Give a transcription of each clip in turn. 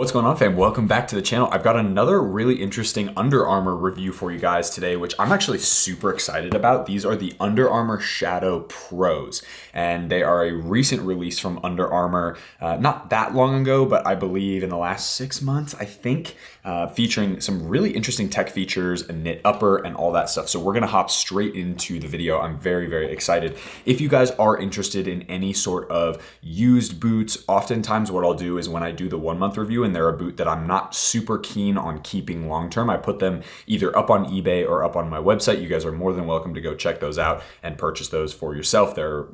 What's going on, fam? Welcome back to the channel. I've got another really interesting Under Armour review for you guys today, which I'm actually super excited about. These are the Under Armour Shadow Pros, and they are a recent release from Under Armour, not that long ago, but I believe in the last 6 months, I think, featuring some really interesting tech features, a knit upper, and all that stuff. So we're gonna hop straight into the video. I'm very, very excited. If you guys are interested in any sort of used boots, oftentimes what I'll do is when I do the 1 month review and they're a boot that I'm not super keen on keeping long-term, I put them either up on eBay or up on my website. You guys are more than welcome to go check those out and purchase those for yourself. They're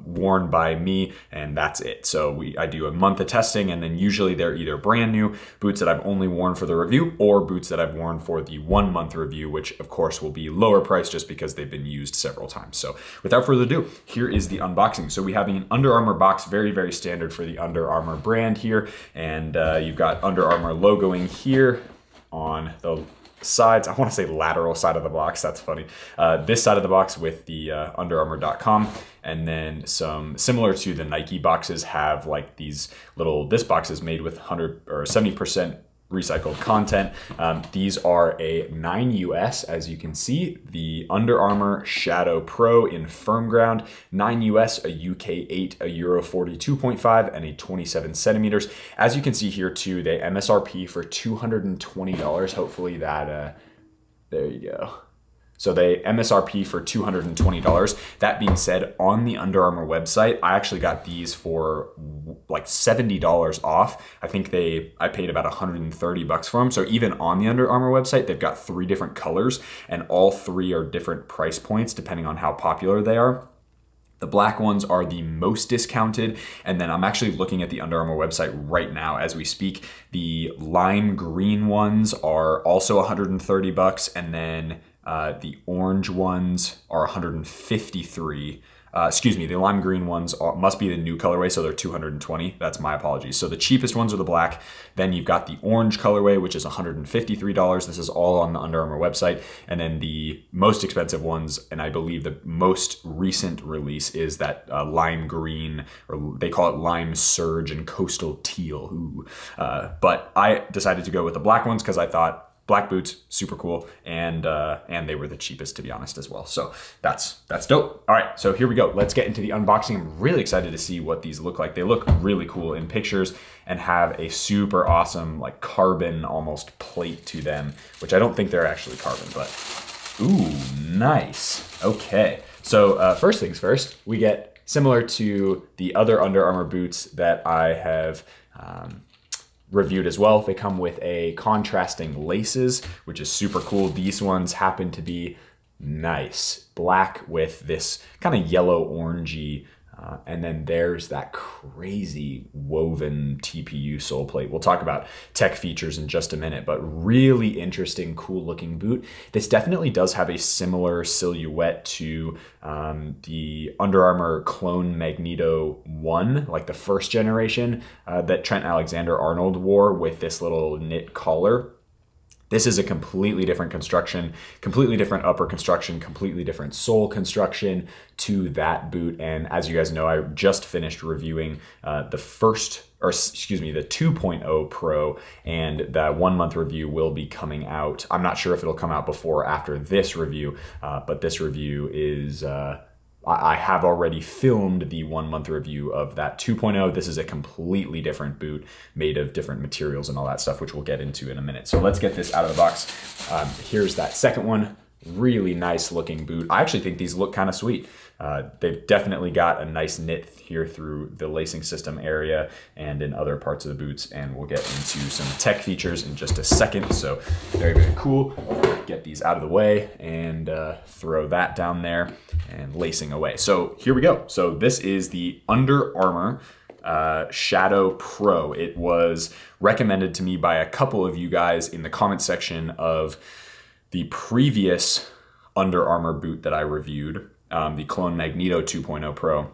worn by me and that's it. So I do a month of testing, and then usually they're either brand new boots that I've only worn for the review or boots that I've worn for the 1 month review, which of course will be lower price just because they've been used several times. So without further ado, here is the unboxing. So we have an Under Armour box, very, very standard for the Under Armour brand here. And you've got Under Armour logoing here on the sides. I want to say lateral side of the box. That's funny. This side of the box with the underarmour.com, and then some similar to the Nike boxes have like these little, this box is made with 100 or 70% recycled content. These are a 9 US, as you can see, the Under Armour Shadow Pro in firm ground, 9 US, a UK 8, a Euro 42.5, and a 27 centimeters. As you can see here too, they MSRP for $220. Hopefully that, there you go. So they MSRP for $220. That being said, on the Under Armour website, I actually got these for like $70 off. I think I paid about 130 bucks for them. So even on the Under Armour website, they've got 3 different colors, and all 3 are different price points depending on how popular they are. The black ones are the most discounted, and then I'm actually looking at the Under Armour website right now as we speak. The lime green ones are also 130 bucks, and then the orange ones are 153. Excuse me, the lime green ones must be the new colorway, so they're 220. That's my apologies. So the cheapest ones are the black. Then you've got the orange colorway, which is $153. This is all on the Under Armour website. And then the most expensive ones, and I believe the most recent release, is that lime green, or they call it lime surge and coastal teal. But I decided to go with the black ones because I thought black boots, super cool, and they were the cheapest, to be honest, as well. So that's dope. All right, so here we go. Let's get into the unboxing. I'm really excited to see what these look like. They look really cool in pictures and have a super awesome, like carbon almost plate to them, which I don't think they're actually carbon, but ooh, nice. Okay, so first things first, we get similar to the other Under Armour boots that I have reviewed as well. They come with a contrasting laces, which is super cool. These ones happen to be nice black with this kind of yellow orangey, and then there's that crazy woven TPU sole plate. We'll talk about tech features in just a minute, but really interesting, cool looking boot. This definitely does have a similar silhouette to the Under Armour Clone Magneto 1, like the first generation that Trent Alexander-Arnold wore with this little knit collar. This is a completely different construction, completely different upper construction, completely different sole construction to that boot. And as you guys know, I just finished reviewing the 2.0 Pro, and that 1 month review will be coming out. I'm not sure if it'll come out before or after this review, but this review is, I have already filmed the 1 month review of that 2.0. This is a completely different boot made of different materials and all that stuff, which we'll get into in a minute. So let's get this out of the box. Here's that second one. Really nice looking boot. I actually think these look kind of sweet. They've definitely got a nice knit here through the lacing system area and in other parts of the boots, and we'll get into some tech features in just a second. So very, very cool. Get these out of the way and throw that down there and lacing away. So here we go. So this is the Under Armour Shadow Pro. It was recommended to me by a couple of you guys in the comment section of the previous Under Armour boot that I reviewed, the Clone Magneto 2.0 Pro.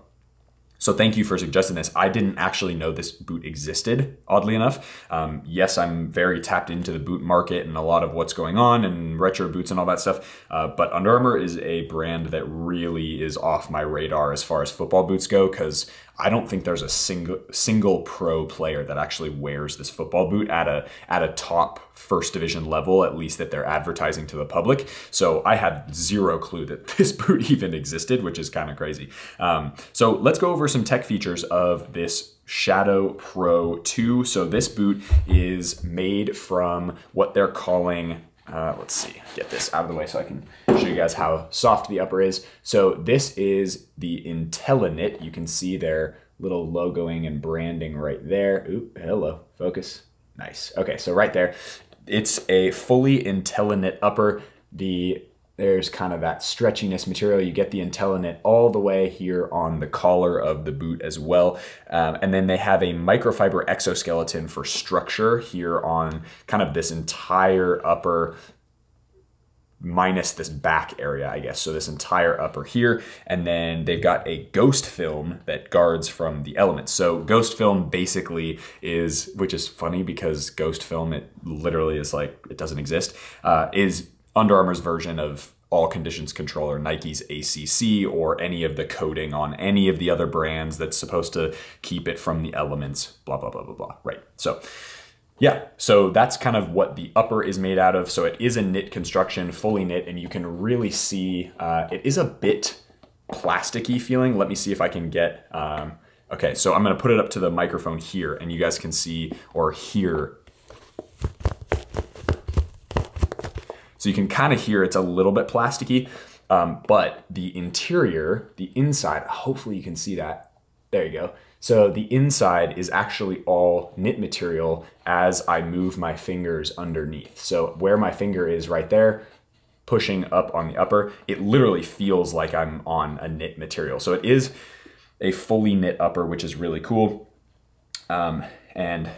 So thank you for suggesting this. I didn't actually know this boot existed, oddly enough. Yes, I'm very tapped into the boot market and a lot of what's going on and retro boots and all that stuff. But Under Armour is a brand that really is off my radar as far as football boots go, because I don't think there's a single pro player that actually wears this football boot at a top first division level, at least that they're advertising to the public. So I had zero clue that this boot even existed, which is kind of crazy. So let's go over some tech features of this Shadow Pro 2. So this boot is made from what they're calling, let's see, get this out of the way so I can show you guys how soft the upper is. So this is the IntelliKnit. You can see their little logoing and branding right there. Ooh, hello, focus. Nice. Okay, so right there, it's a fully IntelliKnit upper. There's kind of that stretchiness material. You get the IntelliKnit all the way here on the collar of the boot as well. And then they have a microfiber exoskeleton for structure here on kind of this entire upper, minus this back area, I guess. So this entire upper here. And then they've got a ghost film that guards from the elements. So ghost film basically is, which is funny because ghost film, it literally is like, it doesn't exist, is Under Armour's version of All Conditions Control, or Nike's ACC, or any of the coating on any of the other brands that's supposed to keep it from the elements, blah, blah, blah, blah, blah, right? So yeah, so that's kind of what the upper is made out of. So it is a knit construction, fully knit, and you can really see it is a bit plasticky feeling. Let me see if I can get, okay, so I'm gonna put it up to the microphone here and you guys can see or hear. So you can kind of hear it's a little bit plasticky, but the interior, the inside, hopefully you can see that. There you go. So the inside is actually all knit material as I move my fingers underneath. So where my finger is right there, pushing up on the upper, it literally feels like I'm on a knit material. So it is a fully knit upper, which is really cool. And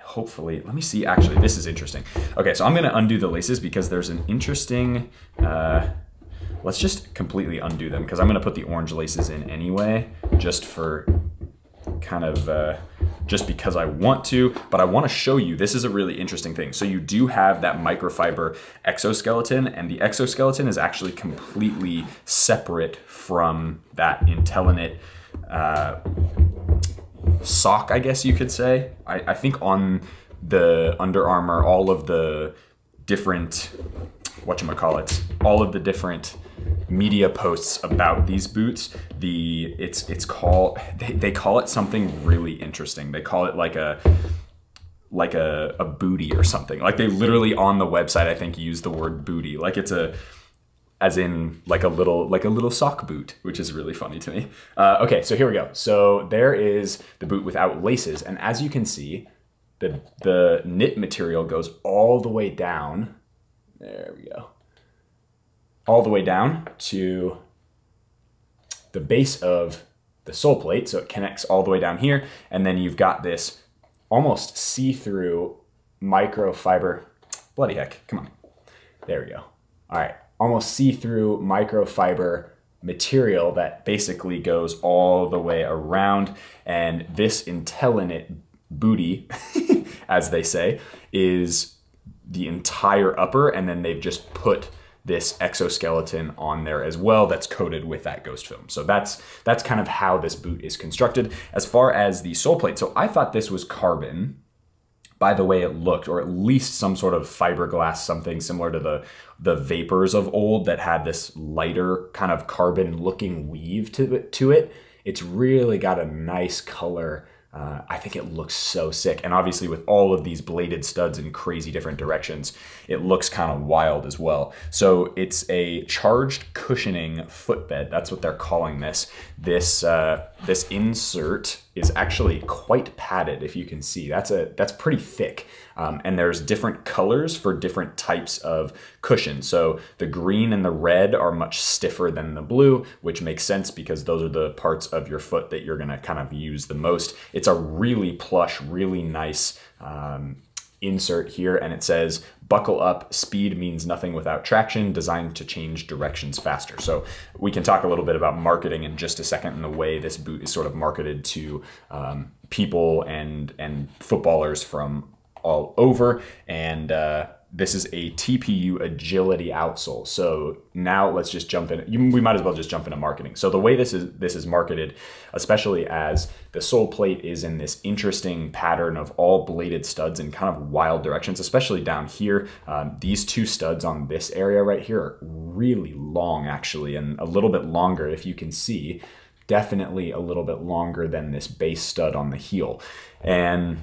hopefully, let me see, actually, this is interesting. Okay, so I'm gonna undo the laces because there's an interesting, let's just completely undo them because I'm gonna put the orange laces in anyway, just for kind of, just because I want to, but I wanna show you, this is a really interesting thing. So you do have that microfiber exoskeleton, and the exoskeleton is actually completely separate from that IntelliKnit sock, I guess you could say. I think on the Under Armour, all of the different, whatchamacallit, all of the different media posts about these boots, it's called, they call it something really interesting. They call it like a booty or something. Like they literally on the website, I think, use the word booty. Like it's as in like a little sock boot, which is really funny to me. Okay, so here we go. So there is the boot without laces. And as you can see, the knit material goes all the way down. There we go. All the way down to the base of the sole plate. So it connects all the way down here. And then you've got this almost see-through microfiber. Bloody heck, come on. There we go. All right. Almost see-through microfiber material that basically goes all the way around. And this IntelliKnit booty, as they say, is the entire upper, and then they've just put this exoskeleton on there as well that's coated with that ghost film. So that's kind of how this boot is constructed. As far as the sole plate, so I thought this was carbon by the way it looked, or at least some sort of fiberglass, something similar to the Vapors of old that had this lighter kind of carbon looking weave to it. It's really got a nice color. I think it looks so sick. And obviously with all of these bladed studs in crazy different directions, it looks kind of wild as well. So it's a charged cushioning footbed. That's what they're calling this. This insert is actually quite padded, if you can see. That's pretty thick. And there's different colors for different types of cushion. So the green and the red are much stiffer than the blue, which makes sense because those are the parts of your foot that you're gonna kind of use the most. It's a really plush, really nice insert here, and it says, buckle up, speed means nothing without traction, designed to change directions faster. So we can talk a little bit about marketing in just a second and the way this boot is sort of marketed to people and footballers from all over. And this is a TPU agility outsole. So now let's just jump in. We might as well just jump into marketing. So the way this is marketed, especially as the sole plate is in this interesting pattern of all bladed studs in kind of wild directions, especially down here. These two studs on this area right here are really long actually, and a little bit longer if you can see, definitely a little bit longer than this base stud on the heel. And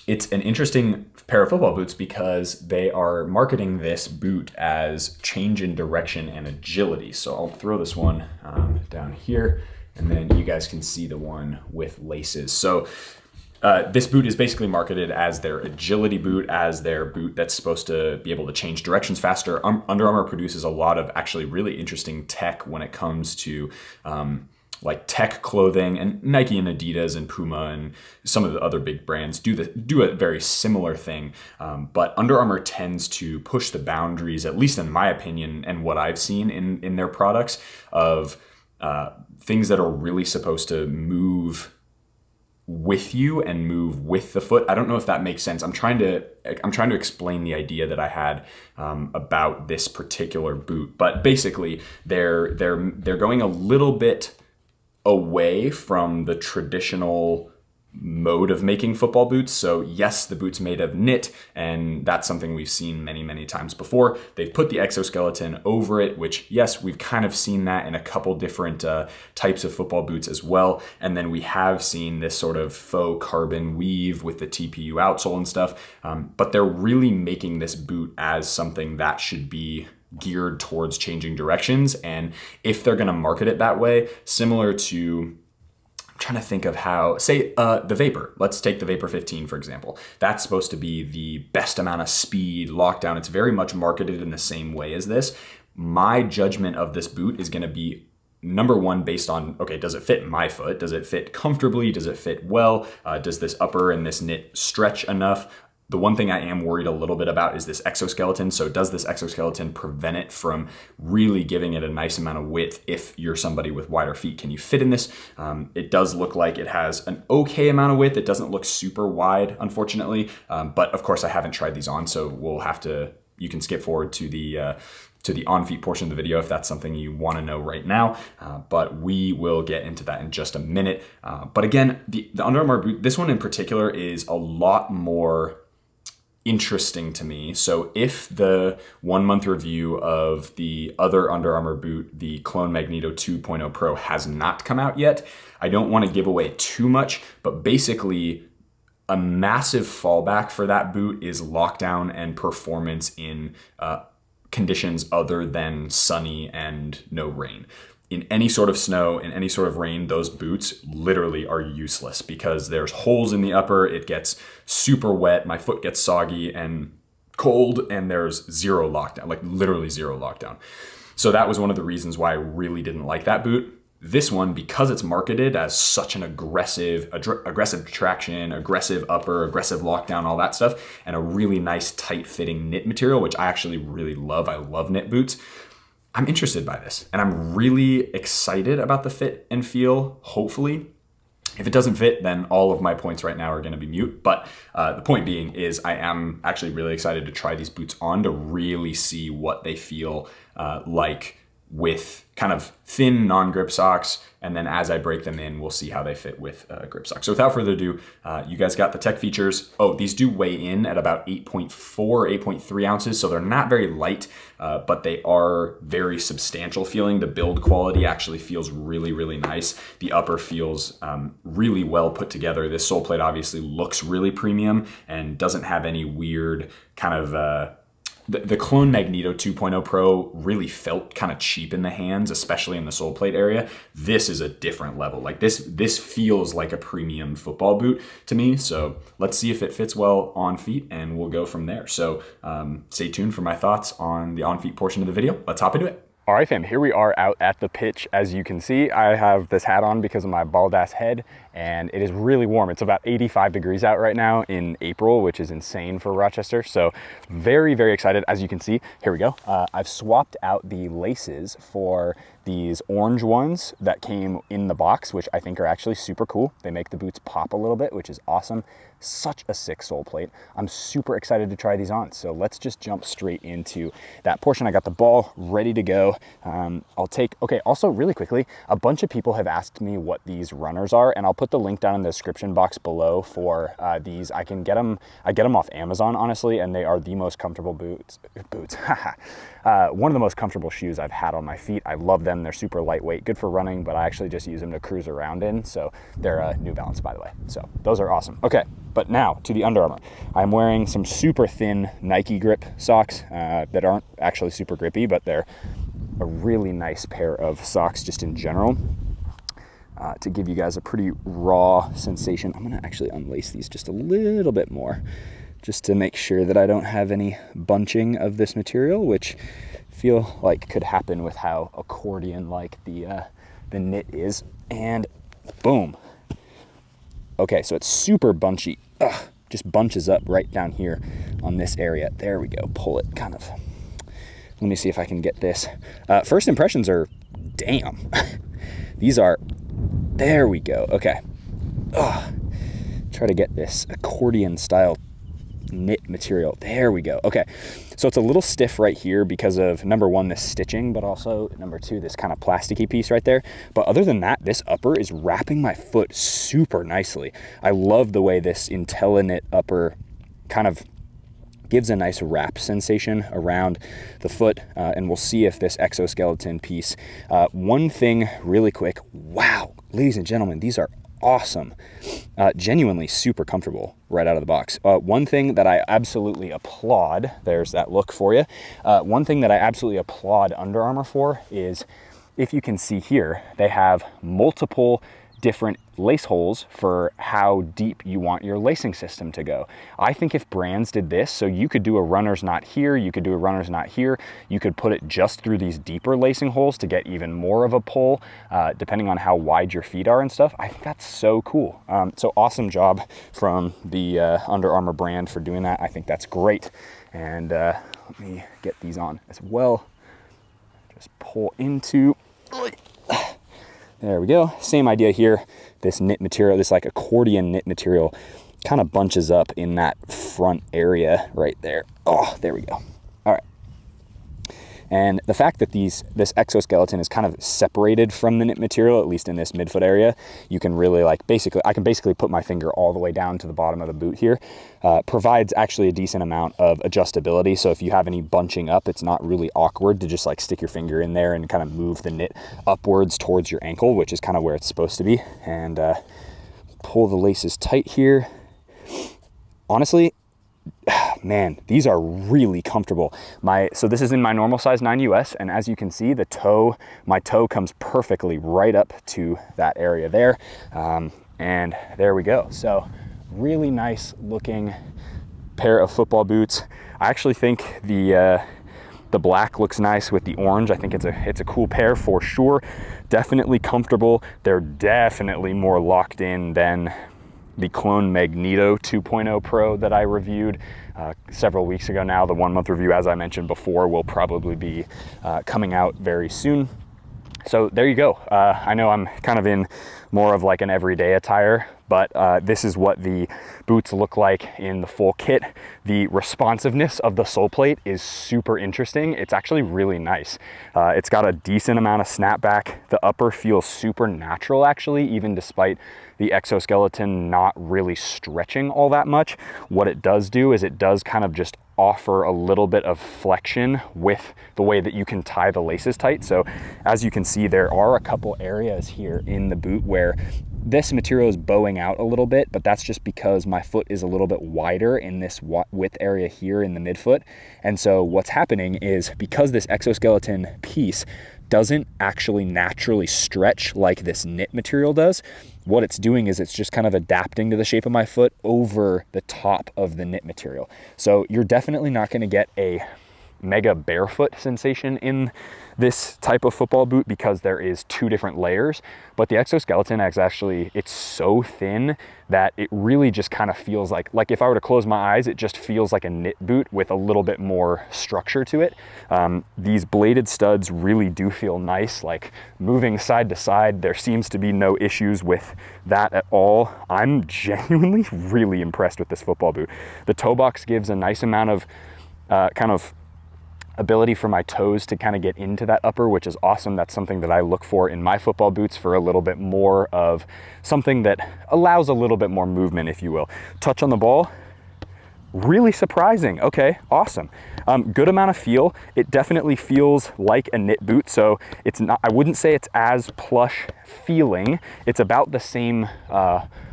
it's an interesting pair of football boots because they are marketing this boot as change in direction and agility. So I'll throw this one down here, and then you guys can see the one with laces. So this boot is basically marketed as their agility boot, as their boot that's supposed to be able to change directions faster. Under Armour produces a lot of actually really interesting tech when it comes to like tech clothing, and Nike and Adidas and Puma and some of the other big brands do a very similar thing. But Under Armour tends to push the boundaries, at least in my opinion and what I've seen in their products, of things that are really supposed to move with you and move with the foot. I don't know if that makes sense. I'm trying to explain the idea that I had about this particular boot, but basically they're going a little bit away from the traditional mode of making football boots. So yes, the boot's made of knit, and that's something we've seen many, many times before. They've put the exoskeleton over it, which yes, we've kind of seen that in a couple different types of football boots as well. And then we have seen this sort of faux carbon weave with the TPU outsole and stuff. But they're really making this boot as something that should be geared towards changing directions. And if they're going to market it that way, similar to, I'm trying to think of how, say the Vapor, let's take the Vapor 15 for example. That's supposed to be the best amount of speed, lockdown. It's very much marketed in the same way as this. My judgment of this boot is going to be number one based on, okay, does it fit my foot? Does it fit comfortably? Does it fit well? Does this upper and this knit stretch enough? The one thing I am worried a little bit about is this exoskeleton. So does this exoskeleton prevent it from really giving it a nice amount of width if you're somebody with wider feet? Can you fit in this? It does look like it has an okay amount of width. It doesn't look super wide, unfortunately. But of course I haven't tried these on, so we'll have to, you can skip forward to the on-feet portion of the video if that's something you want to know right now, but we will get into that in just a minute. But again, the Under Armour boot, this one in particular, is a lot more interesting to me. So if the 1 month review of the other Under Armour boot, the Clone Magneto 2.0 Pro, has not come out yet, I don't want to give away too much, but basically a massive fallback for that boot is lockdown and performance in conditions other than sunny and no rain. In any sort of snow, in any sort of rain, those boots literally are useless because there's holes in the upper, it gets super wet, my foot gets soggy and cold, and there's zero lockdown, like literally zero lockdown. So that was one of the reasons why I really didn't like that boot. This one, because it's marketed as such an aggressive traction, aggressive upper, aggressive lockdown, all that stuff, and a really nice tight fitting knit material, which I actually really love. I love knit boots. I'm interested by this, and I'm really excited about the fit and feel, hopefully. If it doesn't fit, then all of my points right now are gonna be mute. But the point being is I am actually really excited to try these boots on to really see what they feel like with kind of thin non-grip socks, and then as I break them in, we'll see how they fit with grip socks. So without further ado, you guys got the tech features. Oh, these do weigh in at about 8.4, 8.3 ounces, so they're not very light, but they are very substantial feeling. The build quality actually feels really, really nice. The upper feels really well put together. This sole plate obviously looks really premium and doesn't have any weird kind of the Clone Magneto 2.0 Pro really felt kind of cheap in the hands, especially in the sole plate area. This is a different level. Like this feels like a premium football boot to me. So let's see if it fits well on feet, and we'll go from there. So stay tuned for my thoughts on the on feet portion of the video. Let's hop into it. All right, fam, here we are out at the pitch. As you can see, I have this hat on because of my bald ass head, and it is really warm. It's about 85 degrees out right now in April, which is insane for Rochester. So very, very excited. As you can see, here we go. I've swapped out the laces for these orange ones that came in the box, which I think are actually super cool. They make the boots pop a little bit, which is awesome. Such a sick sole plate. I'm super excited to try these on. So let's just jump straight into that portion. I got the ball ready to go. Okay, also really quickly, a bunch of people have asked me what these runners are, and I'll put the link down in the description box below for these. I get them off Amazon, honestly, and they are the most comfortable boots. One of the most comfortable shoes I've had on my feet. I love them. They're super lightweight, good for running, but I actually just use them to cruise around in. So they're New Balance, by the way. So those are awesome. Okay, but now to the Under Armour. I'm wearing some super thin Nike grip socks that aren't actually super grippy, but they're a really nice pair of socks just in general. To give you guys a pretty raw sensation, I'm gonna actually unlace these just a little bit more, just to make sure that I don't have any bunching of this material, which I feel like could happen with how accordion-like the knit is. And boom. Okay, so it's super bunchy. Just bunches up right down here on this area. There we go, pull it kind of. Let me see if I can get this. First impressions are, damn. These are, there we go, okay. Try to get this accordion style knit material. There we go. Okay, so it's a little stiff right here because of, number one, this stitching, but also number two, this kind of plasticky piece right there. But other than that, this upper is wrapping my foot super nicely. I love the way this IntelliKnit upper kind of gives a nice wrap sensation around the foot, and we'll see if this exoskeleton piece, one thing really quick, wow, ladies and gentlemen, these are awesome. Genuinely super comfortable right out of the box. One thing that I absolutely applaud, there's that look for you. One thing that I absolutely applaud Under Armour for is, if you can see here, they have multiple different lace holes for how deep you want your lacing system to go. I think if brands did this, so you could do a runner's knot here, you could do a runner's knot here, you could put it just through these deeper lacing holes to get even more of a pull, depending on how wide your feet are and stuff. I think that's so cool. So awesome job from the Under Armour brand for doing that. I think that's great. And let me get these on as well. Just pull into, there we go. Same idea here. This knit material, this like accordion knit material, kind of bunches up in that front area right there. Oh, there we go. All right. And the fact that this exoskeleton is kind of separated from the knit material, at least in this midfoot area, you can really like I can basically put my finger all the way down to the bottom of the boot here, provides actually a decent amount of adjustability. So if you have any bunching up, it's not really awkward to just like stick your finger in there and kind of move the knit upwards towards your ankle, which is kind of where it's supposed to be. And pull the laces tight here. Honestly, man, these are really comfortable. So this is in my normal size 9 US, and as you can see, my toe comes perfectly right up to that area there. And there we go. So really nice looking pair of football boots. I actually think the black looks nice with the orange. I think it's a cool pair for sure. Definitely comfortable. They're definitely more locked in than the Clone Magneto 2.0 Pro that I reviewed several weeks ago now. The 1 month review, as I mentioned before, will probably be coming out very soon. So there you go. I know I'm kind of in more of like an everyday attire, but this is what the boots look like in the full kit. The responsiveness of the sole plate is super interesting. It's actually really nice. It's got a decent amount of snapback. The upper feels super natural actually, even despite the exoskeleton not really stretching all that much. What it does do is it does kind of just offer a little bit of flexion with the way that you can tie the laces tight. So as you can see, there are a couple areas here in the boot where this material is bowing out a little bit, but that's just because my foot is a little bit wider in this width area here in the midfoot. And so what's happening is, because this exoskeleton piece doesn't actually naturally stretch like this knit material does, what it's doing is it's just kind of adapting to the shape of my foot over the top of the knit material. So you're definitely not going to get a mega barefoot sensation in this type of football boot because there is 2 different layers, but the exoskeleton is actually, it's so thin that it really just kind of feels like if I were to close my eyes, it just feels like a knit boot with a little bit more structure to it. These bladed studs really do feel nice, like moving side to side. There seems to be no issues with that at all. I'm genuinely really impressed with this football boot. The toe box gives a nice amount of kind of ability for my toes to kind of get into that upper, which is awesome. That's something that I look for in my football boots, for a little bit more of something that allows a little bit more movement, if you will. Touch on the ball, really surprising. Okay, awesome. Good amount of feel. It definitely feels like a knit boot, so it's not, I wouldn't say it's as plush feeling. It's about the same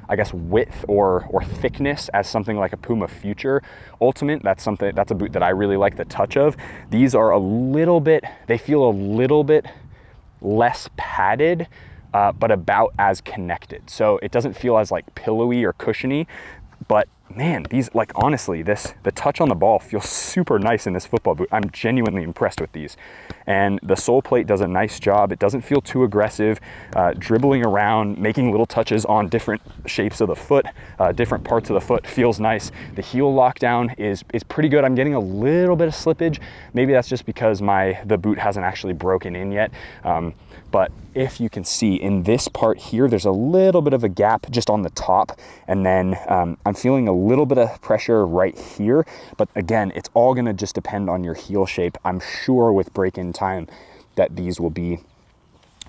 I guess width or thickness as something like a Puma Future Ultimate. That's a boot that I really like the touch of. These are a little bit, they feel a little bit less padded, but about as connected. So it doesn't feel as like pillowy or cushiony, but man, these, like, honestly, the touch on the ball feels super nice in this football boot. I'm genuinely impressed with these. And the sole plate does a nice job. It doesn't feel too aggressive, dribbling around, making little touches on different shapes of the foot, different parts of the foot feels nice. The heel lockdown is pretty good. I'm getting a little bit of slippage. Maybe that's just because the boot hasn't actually broken in yet. But if you can see in this part here, there's a little bit of a gap just on the top. And then I'm feeling a little bit of pressure right here. But again, it's all gonna just depend on your heel shape. I'm sure with break-in time that these will be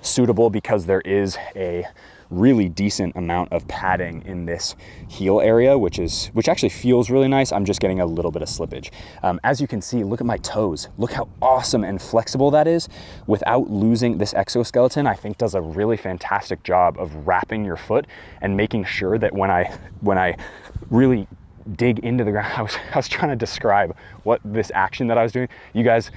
suitable because there is a really decent amount of padding in this heel area, which actually feels really nice. I'm just getting a little bit of slippage. As you can see, look at my toes. Look how awesome and flexible that is without losing this exoskeleton. I think does a really fantastic job of wrapping your foot and making sure that when I really dig into the ground, I was trying to describe what this action that I was doing. You guys,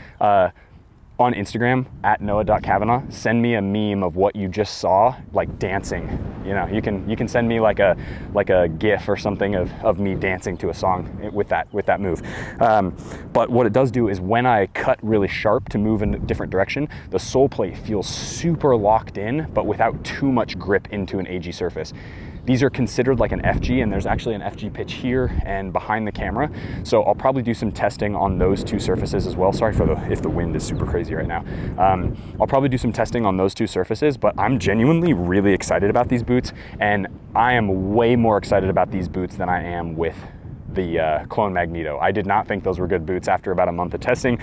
on Instagram at noah.cavanaugh, send me a meme of what you just saw, like dancing. You know, you can send me like a GIF or something of me dancing to a song with that move. But what it does do is when I cut really sharp to move in a different direction, the sole plate feels super locked in, but without too much grip into an AG surface. These are considered like an FG, and there's actually an FG pitch here and behind the camera. So I'll probably do some testing on those 2 surfaces as well. Sorry if the wind is super crazy right now. I'll probably do some testing on those 2 surfaces, but I'm genuinely really excited about these boots, and I am way more excited about these boots than I am with the Clone Magneto. I did not think those were good boots after about a month of testing.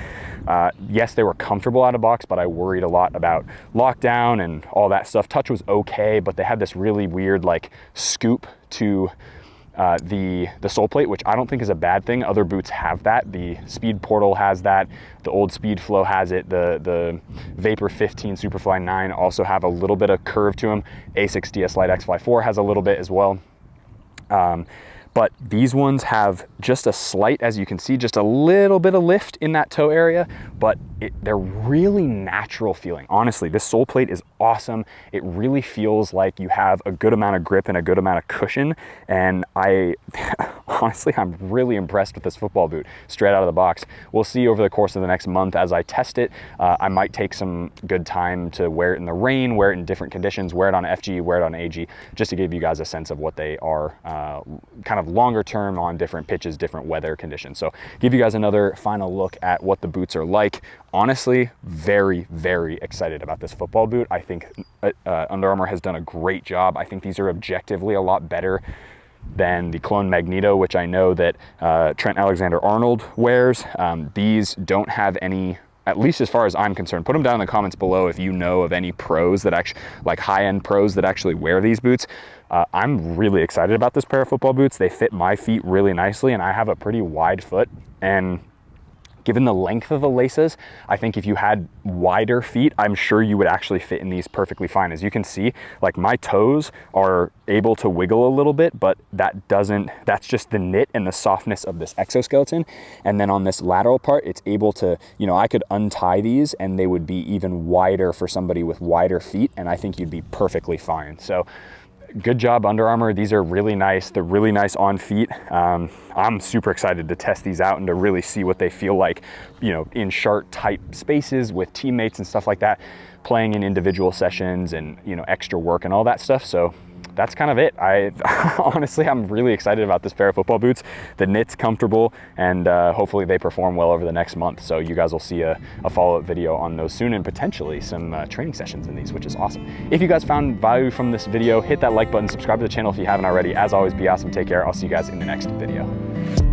Yes, they were comfortable out of box, but I worried a lot about lockdown and all that stuff. Touch was okay, but they had this really weird like scoop to the sole plate, which I don't think is a bad thing. Other boots have that. The Speed Portal has that. The old Speed Flow has it. The Vapor 15 Superfly 9 also have a little bit of curve to them. Asics DS Lite X-Fly 4 has a little bit as well. But these ones have just a slight, as you can see, just a little bit of lift in that toe area, but they're really natural feeling. Honestly, this sole plate is awesome. It really feels like you have a good amount of grip and a good amount of cushion. And honestly, I'm really impressed with this football boot straight out of the box. We'll see over the course of the next month as I test it. I might take some good time to wear it in the rain, wear it in different conditions, wear it on FG, wear it on AG, just to give you guys a sense of what they are kind of longer term on different pitches, different weather conditions. So give you guys another final look at what the boots are like. Honestly, very, very excited about this football boot. I think Under Armour has done a great job. I think these are objectively a lot better than the Clone Magneto, which I know that Trent Alexander-Arnold wears. These don't have any, at least as far as I'm concerned. Put them down in the comments below if you know of any pros that actually, like high-end pros that actually wear these boots. I'm really excited about this pair of football boots. They fit my feet really nicely, and I have a pretty wide foot. And given the length of the laces, I think if you had wider feet, I'm sure you would actually fit in these perfectly fine. As you can see, like my toes are able to wiggle a little bit, but that's just the knit and the softness of this exoskeleton. And then on this lateral part, it's able to, you know, I could untie these and they would be even wider for somebody with wider feet, and I think you'd be perfectly fine. So good job, Under Armour. These are really nice. They're really nice on feet. I'm super excited to test these out and to really see what they feel like, you know, in short, tight spaces with teammates and stuff like that, playing in individual sessions and, you know, extra work and all that stuff. So that's kind of it. Honestly, I'm really excited about this pair of football boots. The knit's comfortable, and hopefully they perform well over the next month. So you guys will see a follow-up video on those soon, and potentially some training sessions in these, which is awesome. If you guys found value from this video, hit that like button, subscribe to the channel if you haven't already. As always, be awesome, take care. I'll see you guys in the next video.